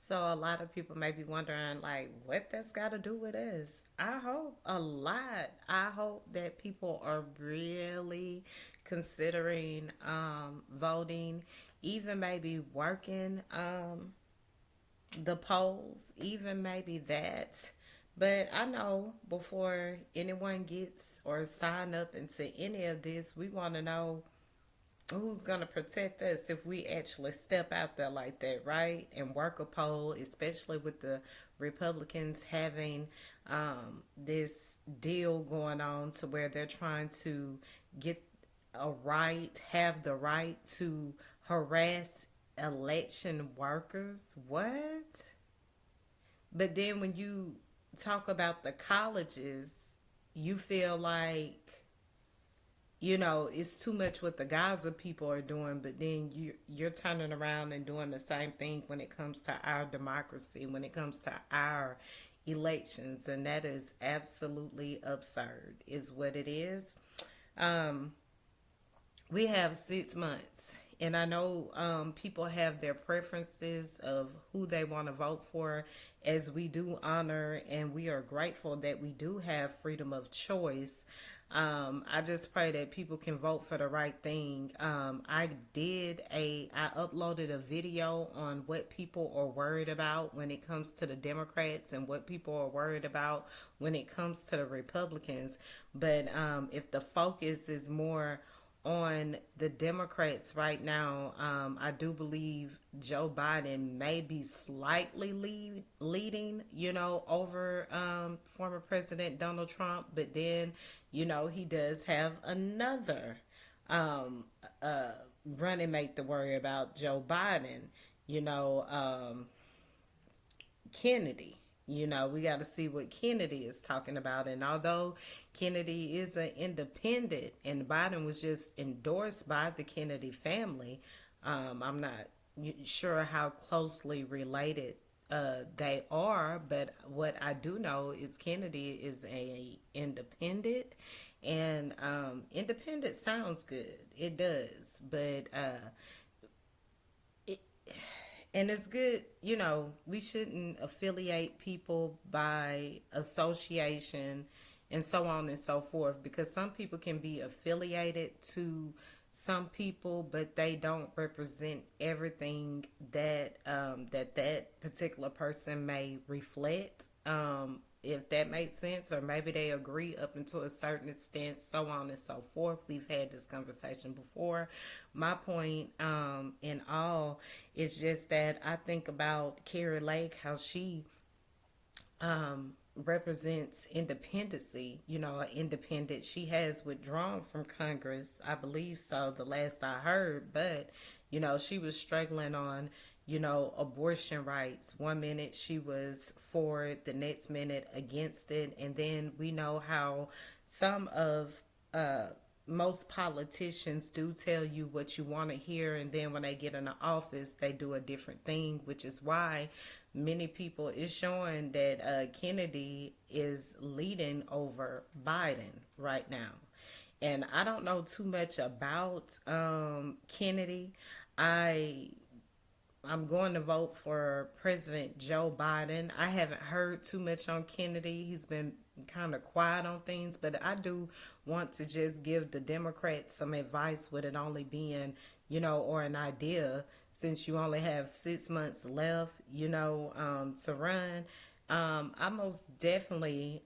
So a lot of people may be wondering, like, what that's got to do with us. I hope a lot. I hope that people are really considering voting, even maybe working the polls, even maybe that. But I know before anyone gets or sign up into any of this, we want to know who's going to protect us if we actually step out there like that, right? And work a poll, especially with the Republicans having this deal going on to where they're trying to get have the right to harass election workers. What? But then when you talk about the colleges, you feel like it's too much what the Gaza people are doing, but then you're turning around and doing the same thing when it comes to our democracy, when it comes to our elections, and that is absolutely absurd, is what it is. Um, we have 6 months, and I know people have their preferences of who they want to vote for, as we do honor and we are grateful that we do have freedom of choice. I just pray that people can vote for the right thing. I uploaded a video on what people are worried about when it comes to the Democrats and what people are worried about when it comes to the Republicans. But if the focus is more on the Democrats right now, I do believe Joe Biden may be slightly leading, over former President Donald Trump. But then, he does have another um, uh, running mate to worry about, Joe Biden, you know, um, Kennedy. We got to see what Kennedy is talking about. And although Kennedy is an independent and Biden was just endorsed by the Kennedy family, I'm not sure how closely related they are. But what I do know is Kennedy is a independent, and independent sounds good. It does, but it, and it's good, we shouldn't affiliate people by association and so on and so forth, because some people can be affiliated to some people, but they don't represent everything that particular person may reflect. If that makes sense, or maybe they agree up until a certain extent, so on and so forth. We've had this conversation before. My point in all is just that I think about Carrie Lake, how she represents independency, independent. She has withdrawn from Congress, I believe so, the last I heard, but, she was struggling on, abortion rights. One minute she was for it, the next minute against it. And then we know how some of uh, most politicians do tell you what you want to hear, and then when they get in the office they do a different thing, which is why many people is showing that Kennedy is leading over Biden right now. And I don't know too much about Kennedy. I I'm going to vote for President Joe Biden. I haven't heard too much on Kennedy. He's been kind of quiet on things, but I do want to just give the Democrats some advice with it only being, or an idea, since you only have 6 months left, to run. I most definitely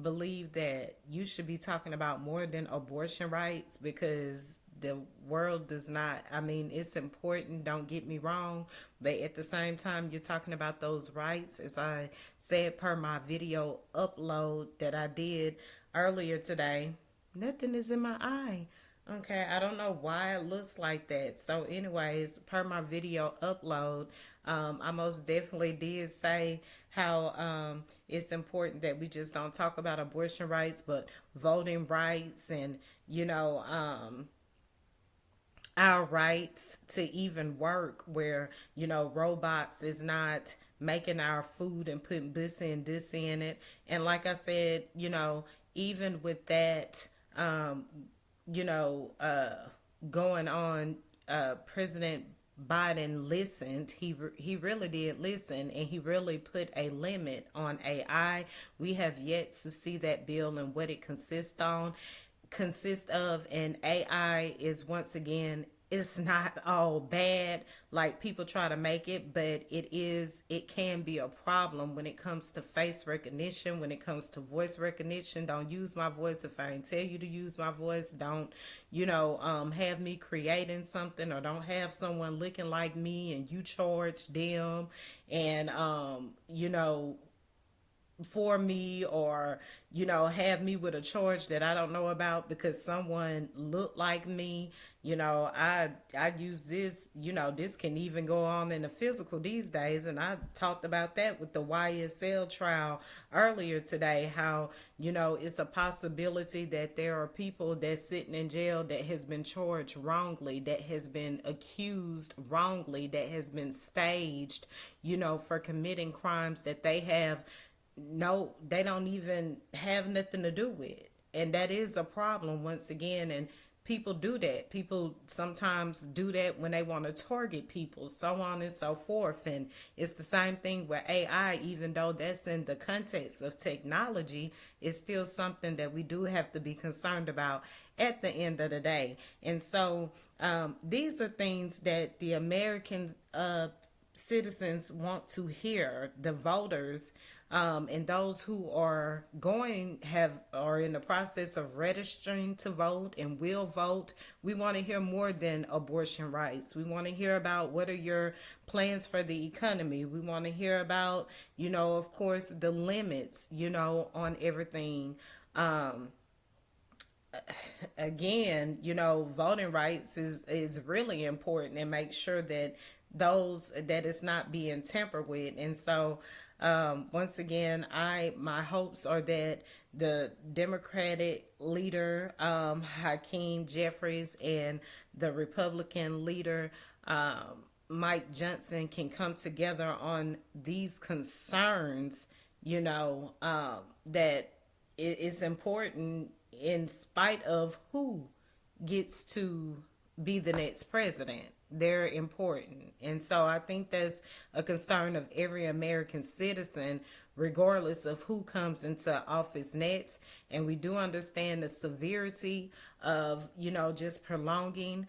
believe that you should be talking about more than abortion rights, because the world does not, I mean, it's important, don't get me wrong, but at the same time you're talking about those rights, as I said per my video upload that I did earlier today. Nothing is in my eye. Okay, I don't know why it looks like that. So anyways, per my video upload, I most definitely did say how it's important that we just don't talk about abortion rights, but voting rights, and our rights to even work, where robots is not making our food and putting this in it. And like I said, even with that, you know uh going on, President Biden listened. He really did listen, and he really put a limit on AI. We have yet to see that bill and what it consists of, and AI is, once again, it's not all bad like people try to make it, but it can be a problem when it comes to face recognition, when it comes to voice recognition. Don't use my voice if I ain't tell you to use my voice. Don't, have me creating something, or don't have someone looking like me and you charge them, and for me, or have me with a charge that I don't know about because someone looked like me. I use this. This can even go on in the physical these days, and I talked about that with the YSL trial earlier today, how it's a possibility that there are people that's sitting in jail that has been charged wrongly, that has been accused wrongly, that has been staged for committing crimes that they have no, they don't even have nothing to do with. And that is a problem, once again. And people do that. People sometimes do that when they want to target people, so on and so forth. And it's the same thing with AI. Even though that's in the context of technology, it's still something that we do have to be concerned about at the end of the day. And so these are things that the American citizens want to hear, the voters, and those who are are in the process of registering to vote and will vote. We want to hear more than abortion rights. We want to hear about what are your plans for the economy. We want to hear about, of course, the limits, on everything. Again, voting rights is really important, and make sure that that it's not being tampered with. And so once again, my hopes are that the Democratic leader, Hakeem Jeffries, and the Republican leader, Mike Johnson, can come together on these concerns, that it's important in spite of who gets to be the next president. They're important. And so I think that's a concern of every American citizen, regardless of who comes into office next. And we do understand the severity of, just prolonging,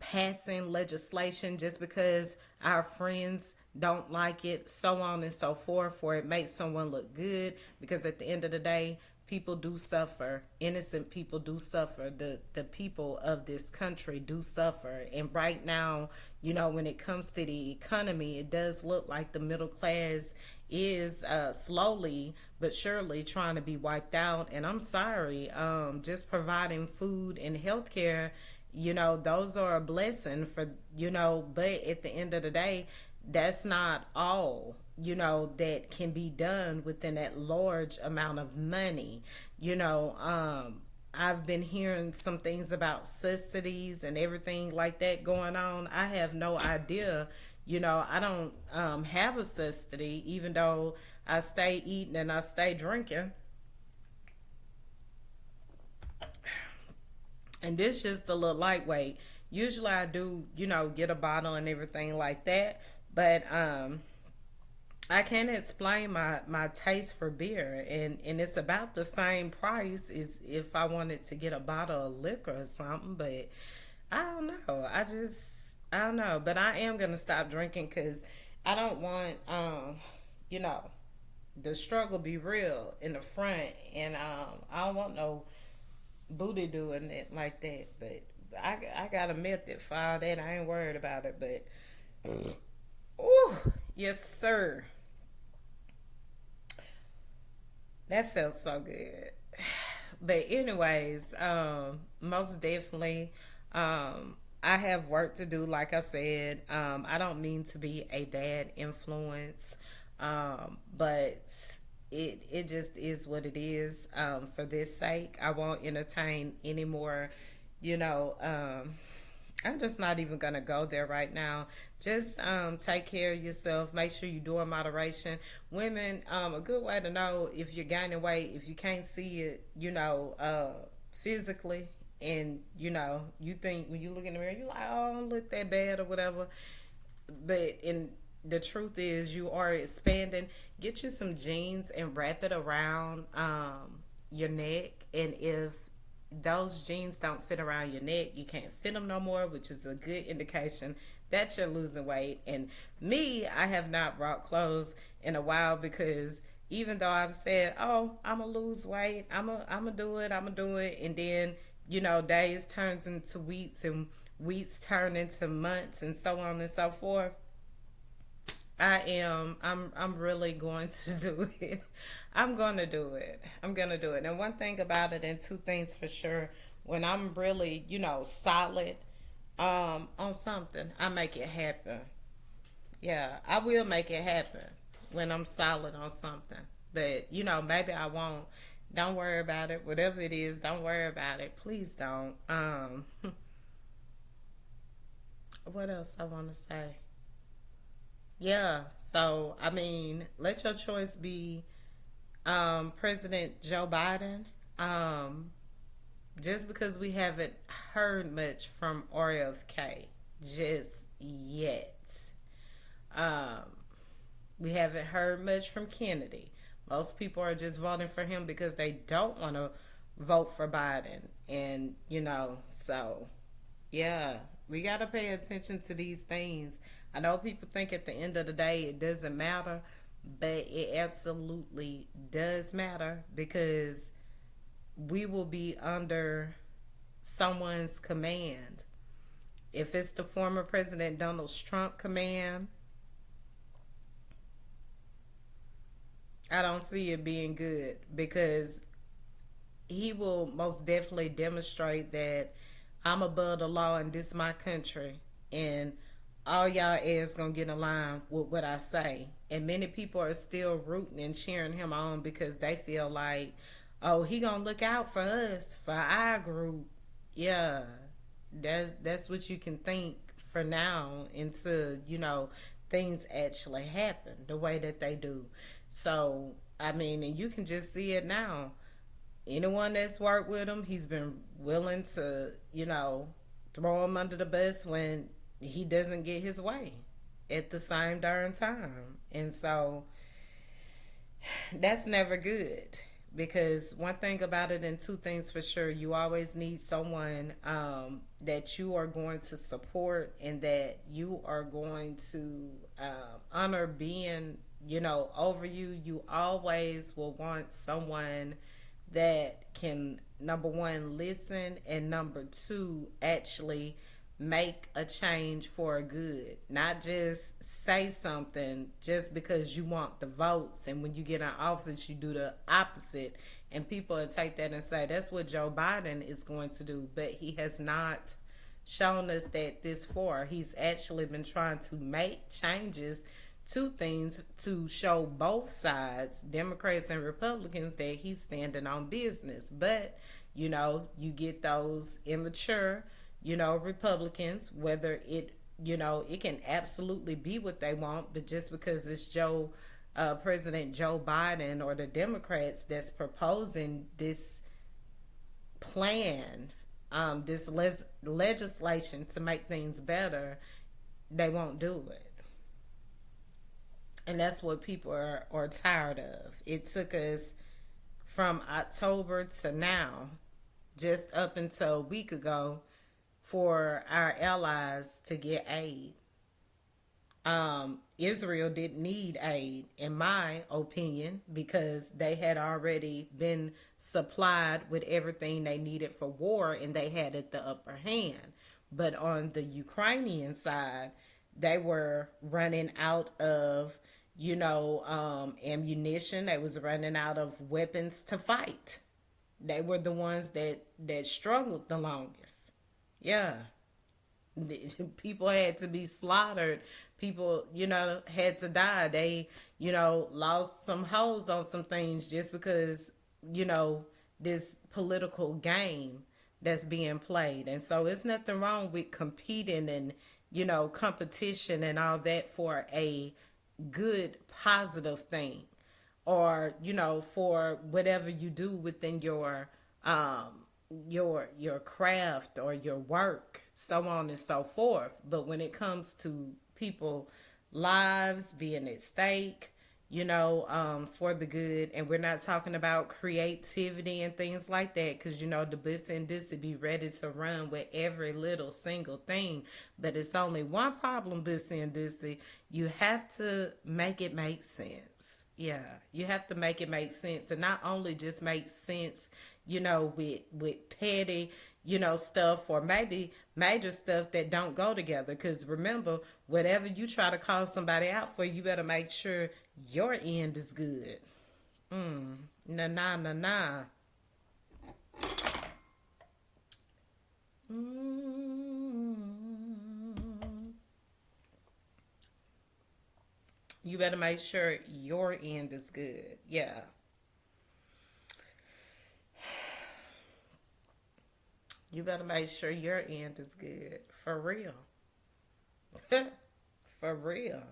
passing legislation just because our friends don't like it, so on and so forth, or it makes someone look good. Because at the end of the day, people do suffer. Innocent people do suffer. The people of this country do suffer. And right now, when it comes to the economy, it does look like the middle class is slowly but surely trying to be wiped out. And I'm sorry, just providing food and healthcare, those are a blessing for, but at the end of the day, that's not all, that can be done within that large amount of money. I've been hearing some things about subsidies and everything like that going on. I have no idea. I don't have a subsidy, even though I stay eating and I stay drinking. And this just a little lightweight. Usually I do, get a bottle and everything like that. But I can't explain my taste for beer, and it's about the same price as if I wanted to get a bottle of liquor or something. But I don't know. I don't know. But I am gonna stop drinking because I don't want you know the struggle be real in the front, and I don't want no booty doing it like that. But I got a method for all that. I ain't worried about it. But ooh, yes sir. That felt so good. But anyways, most definitely, I have work to do. Like I said, I don't mean to be a bad influence, but it just is what it is. For this sake, I won't entertain any more. You know, I'm just not even gonna go there right now. Just take care of yourself. Make sure you do in moderation. Women, a good way to know if you're gaining weight, if you can't see it, physically, and you think when you look in the mirror, you're like, oh, I don't look that bad or whatever. But in the truth is, you are expanding. Get you some jeans and wrap it around your neck. And if those jeans don't fit around your neck, you can't fit them no more, which is a good indication that you're losing weight. And me, I have not brought clothes in a while because even though I've said, "Oh, I'm gonna lose weight, I'm gonna do it, I'm gonna do it," and then days turns into weeks and weeks turn into months and so on and so forth. I'm really going to do it. I'm gonna do it. I'm gonna do it. And one thing about it, and two things for sure, when I'm really, solid on something, I make it happen. Yeah, I will make it happen when I'm solid on something. But, maybe I won't. Don't worry about it. Whatever it is, don't worry about it. Please don't. What else I want to say? Yeah. So, I mean, let your choice be President Joe Biden. Um, just because we haven't heard much from RFK just yet. Um, we haven't heard much from Kennedy. Most people are just voting for him because they don't want to vote for Biden. And, so yeah, we got to pay attention to these things. I know people think at the end of the day it doesn't matter, but it absolutely does matter because we will be under someone's command. If it's the former President Donald Trump command, I don't see it being good because he will most definitely demonstrate that I'm above the law and this is my country and all y'all is gonna get in line with what I say. And many people are still rooting and cheering him on because they feel like, oh, he gonna look out for us, for our group. Yeah, that's what you can think for now until things actually happen the way that they do. So I mean, and you can just see it now. Anyone that's worked with him, he's been willing to throw him under the bus when he doesn't get his way at the same darn time. And so that's never good because one thing about it and two things for sure, you always need someone that you are going to support and that you are going to honor being over you. You always will want someone that can, number one, listen, and number two, actually make a change for a good. Not just say something just because you want the votes, and when you get in office, you do the opposite. And people will take that and say that's what Joe Biden is going to do, but he has not shown us that this far. He's actually been trying to make changes to things to show both sides, Democrats and Republicans, that he's standing on business. But, you get those immature, Republicans, whether it can absolutely be what they want, but just because it's President Joe Biden or the Democrats that's proposing this plan, this legislation to make things better, they won't do it. And that's what people are tired of. It took us from October to now, just up until a week ago, for our allies to get aid. Israel didn't need aid, in my opinion, because they had already been supplied with everything they needed for war and they had it the upper hand. But on the Ukrainian side, they were running out of ammunition. They was running out of weapons to fight. They were the ones that struggled the longest. Yeah. People had to be slaughtered. People, had to die. They, lost some hoes on some things just because, this political game that's being played. And so it's nothing wrong with competing and, competition and all that for a good positive thing, or for whatever you do within your your craft or your work, so on and so forth. But when it comes to people lives being at stake, for the good, and we're not talking about creativity and things like that, because the bliss and this would be ready to run with every little single thing. But it's only one problem, bliss and this: you have to make it make sense. Yeah, you have to make it make sense, and not only just make sense, with petty, stuff, or maybe major stuff that don't go together. Because remember, whatever you try to call somebody out for, you better make sure your end is good. Nah, nah, nah, nah. You better make sure your end is good. Yeah. You better make sure your end is good. For real. For real.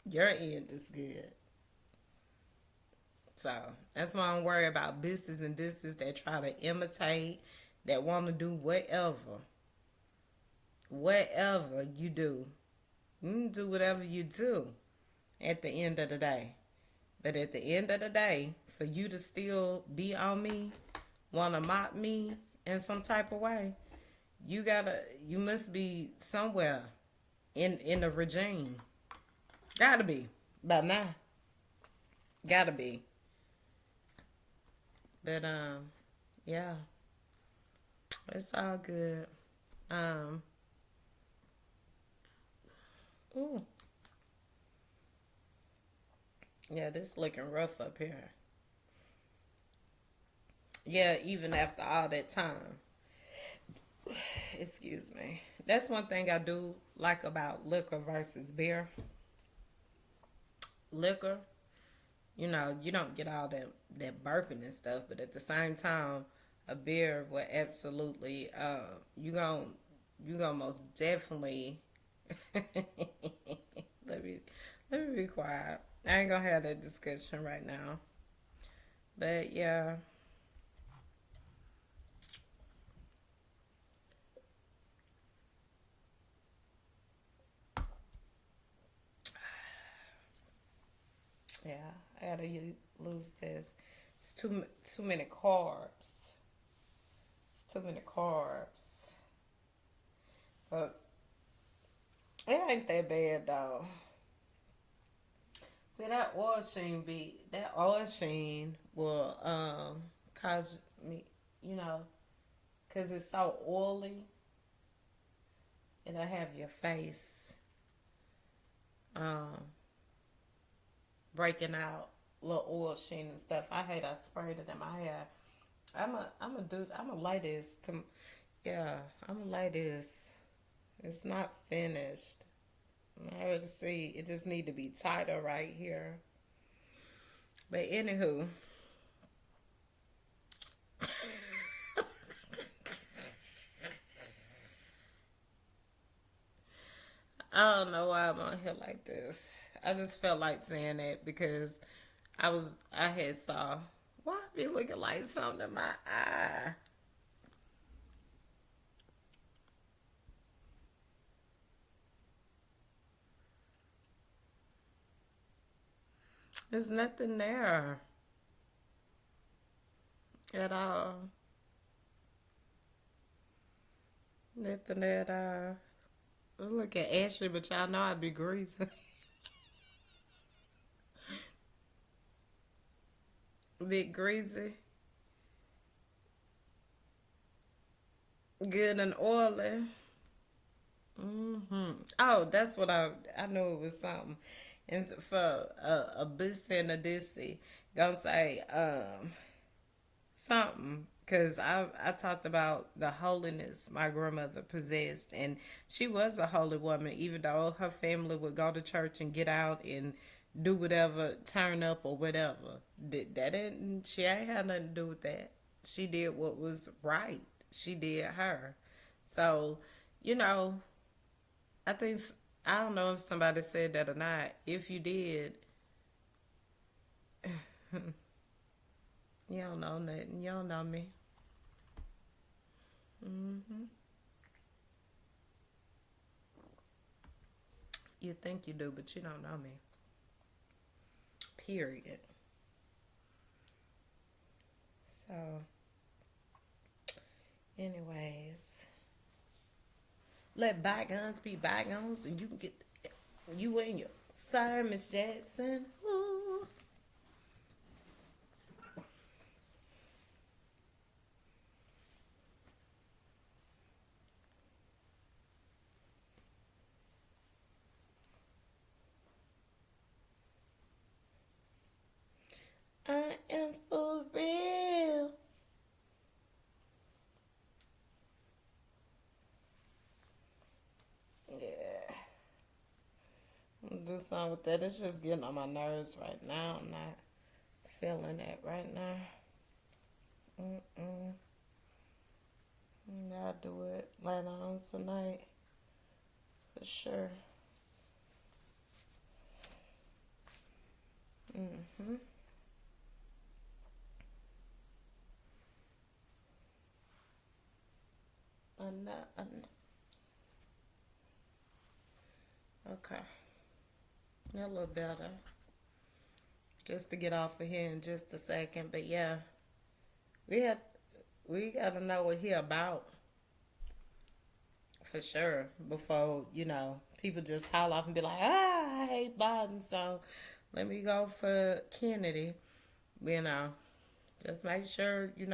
Your end is good. So that's why I'm worried about business and distance that try to imitate, that want to do whatever. Whatever you do. You can do whatever you do at the end of the day. But at the end of the day, for you to still be on me, want to mock me in some type of way, you must be somewhere in the regime. Gotta be. By now. Gotta be. But yeah, it's all good. Um, ooh, yeah, this looking rough up here. Yeah, even after all that time. Excuse me. That's one thing I do like about liquor versus beer. Liquor, you don't get all that burping and stuff, but at the same time, a beer will absolutely you gonna most definitely let me let me be quiet. I ain't gonna have that discussion right now. But yeah, yeah, I gotta lose this. It's too many carbs. It's too many carbs. But it ain't that bad though. See, that oil sheen will cause me, you know, cause it's so oily. It'll have your face um breaking out, little oil sheen and stuff. I hate I sprayed it in my hair. I'm a lay this to, yeah, I'm a lay this. It's not finished. I already see it just need to be tighter right here. But anywho, I don't know why I'm on here like this. I just felt like saying that because I had saw, why I be looking like something in my eye. There's nothing there at all. Nothing at all. Look at Ashley, but y'all know I'd be greasy. Bit greasy, good and oily. Oh, that's what I knew it was something. And for a bussy and a dissy, gonna say something, because I talked about the holiness my grandmother possessed, and she was a holy woman, even though her family would go to church and get out and do whatever, turn up or whatever. That didn't She ain't had nothing to do with that. She did what was right. She did her. So, you know, I think I don't know if somebody said that or not. If you did, you don't know nothing. You don't know me. Hmm. You think you do, but you don't know me. Period. So, anyways, let bygones be bygones, and you can get you and your sir, Miss Jackson. Ooh. I am for real. Yeah. I'm gonna do something with that. It's just getting on my nerves right now. I'm not feeling that right now. Mm-mm. I'll do it later on tonight for sure. Mm-hmm. I know. Okay. A little better. Just to get off of here in just a second. But yeah, we have we gotta know what he about for sure before, people just howl off and be like, I hate Biden, so let me go for Kennedy. You know, just make sure, I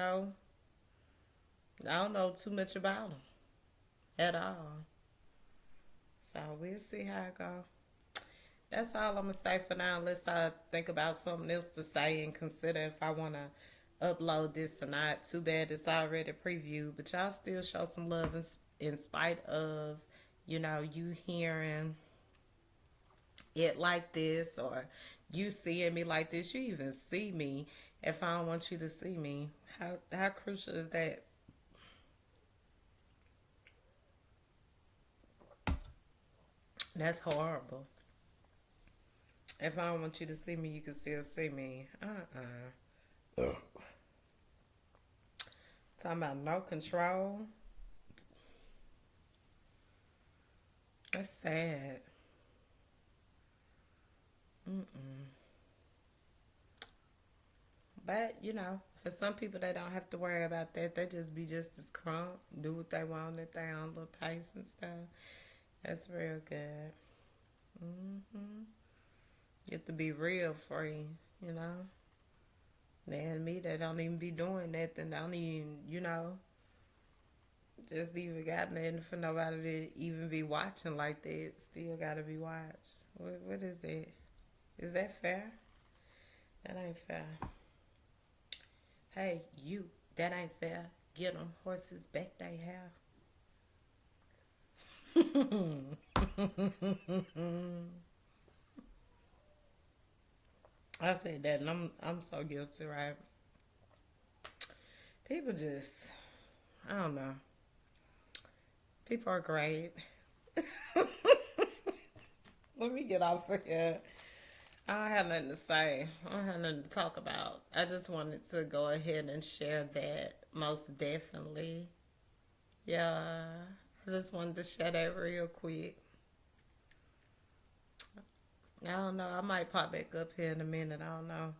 don't know too much about him at all. So we'll see how it goes. That's all I'm gonna say for now, unless I think about something else to say and consider if I wanna upload this or not. Too bad it's already previewed, but y'all still show some love in spite of, you hearing it like this or you seeing me like this. You even see me if I don't want you to see me. How crucial is that? That's horrible. If I don't want you to see me, you can still see me. Ugh. Talking about no control. That's sad. But, for some people, they don't have to worry about that. They just be just as crunk, do what they want at their own little pace and stuff. That's real good. Hmm. Get to be real free, you know? And me, they don't even be doing nothing. They don't even, just even got nothing for nobody to even be watching like that. Still gotta be watched. What is that? Is that fair? That ain't fair. Hey, you, that ain't fair. Get them horses back they have. I said that, and I'm so guilty, right? People just, I don't know. People are great. Let me get off of here. I don't have nothing to say. I don't have nothing to talk about. I just wanted to go ahead and share that most definitely. Yeah. I just wanted to share that real quick. I don't know. I might pop back up here in a minute. I don't know.